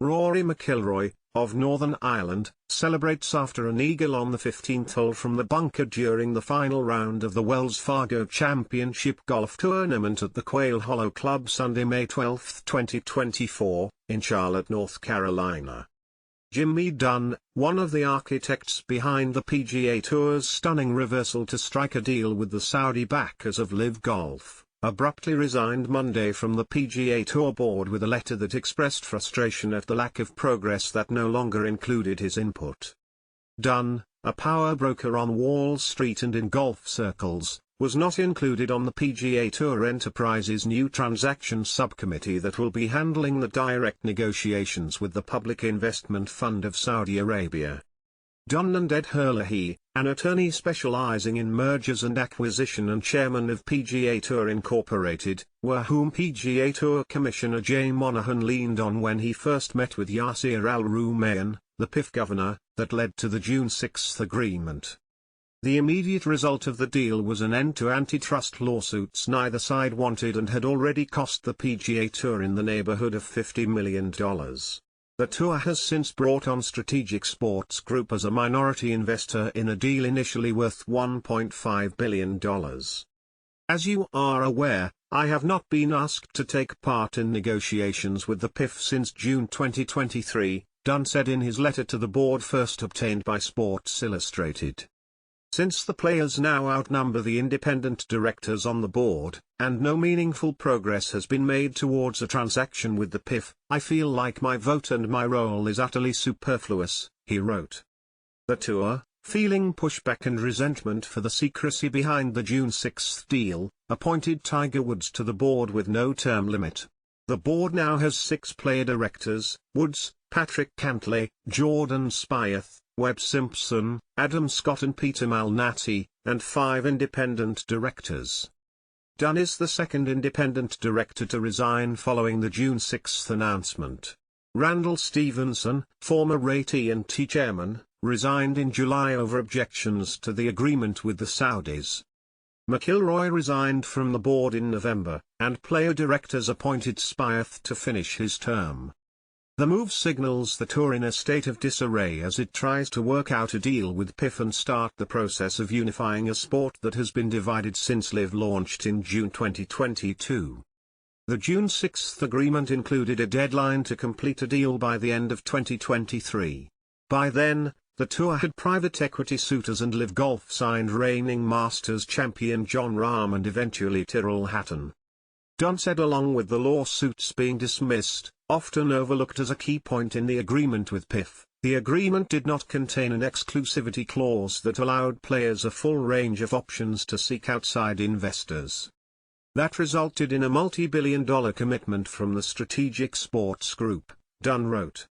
Rory McIlroy, of Northern Ireland, celebrates after an eagle on the 15th hole from the bunker during the final round of the Wells Fargo Championship Golf Tournament at the Quail Hollow Club Sunday, May 12, 2024, in Charlotte, North Carolina. Jimmy Dunne, one of the architects behind the PGA Tour's stunning reversal to strike a deal with the Saudi backers of LIV Golf, abruptly resigned Monday from the PGA Tour board with a letter that expressed frustration at the lack of progress that no longer included his input. Dunne, a power broker on Wall Street and in golf circles, was not included on the PGA Tour Enterprise's new transactions subcommittee that will be handling the direct negotiations with the Public Investment Fund of Saudi Arabia. Dunne and Ed Herlihy, an attorney specializing in mergers and acquisition and chairman of PGA Tour Incorporated, were whom PGA Tour Commissioner Jay Monahan leaned on when he first met with Yasir Al-Rumayyan, the PIF governor, that led to the June 6 agreement. The immediate result of the deal was an end to antitrust lawsuits neither side wanted and had already cost the PGA Tour in the neighborhood of $50 million. The tour has since brought on Strategic Sports Group as a minority investor in a deal initially worth $1.5 billion. As you are aware, I have not been asked to take part in negotiations with the PIF since June 2023, Dunne said in his letter to the board first obtained by Sports Illustrated. Since the players now outnumber the independent directors on the board, and no meaningful progress has been made towards a transaction with the PIF, I feel like my vote and my role is utterly superfluous, he wrote. The tour, feeling pushback and resentment for the secrecy behind the June 6 deal, appointed Tiger Woods to the board with no term limit. The board now has 6 player directors: Woods, Patrick Cantlay, Jordan Spieth, Webb Simpson, Adam Scott and Peter Malnati, and 5 independent directors. Dunne is the second independent director to resign following the June 6 announcement. Randall Stevenson, former AT&T chairman, resigned in July over objections to the agreement with the Saudis. McIlroy resigned from the board in November, and player directors appointed Spieth to finish his term. The move signals the tour in a state of disarray as it tries to work out a deal with PIF and start the process of unifying a sport that has been divided since LIV launched in June 2022. The June 6 agreement included a deadline to complete a deal by the end of 2023. By then, the tour had private equity suitors and LIV Golf signed reigning Masters champion Jon Rahm and eventually Tyrrell Hatton. Dunne said along with the lawsuits being dismissed, often overlooked as a key point in the agreement with PIF, the agreement did not contain an exclusivity clause that allowed players a full range of options to seek outside investors. That resulted in a multi-billion-dollar commitment from the Strategic Sports Group, Dunne wrote.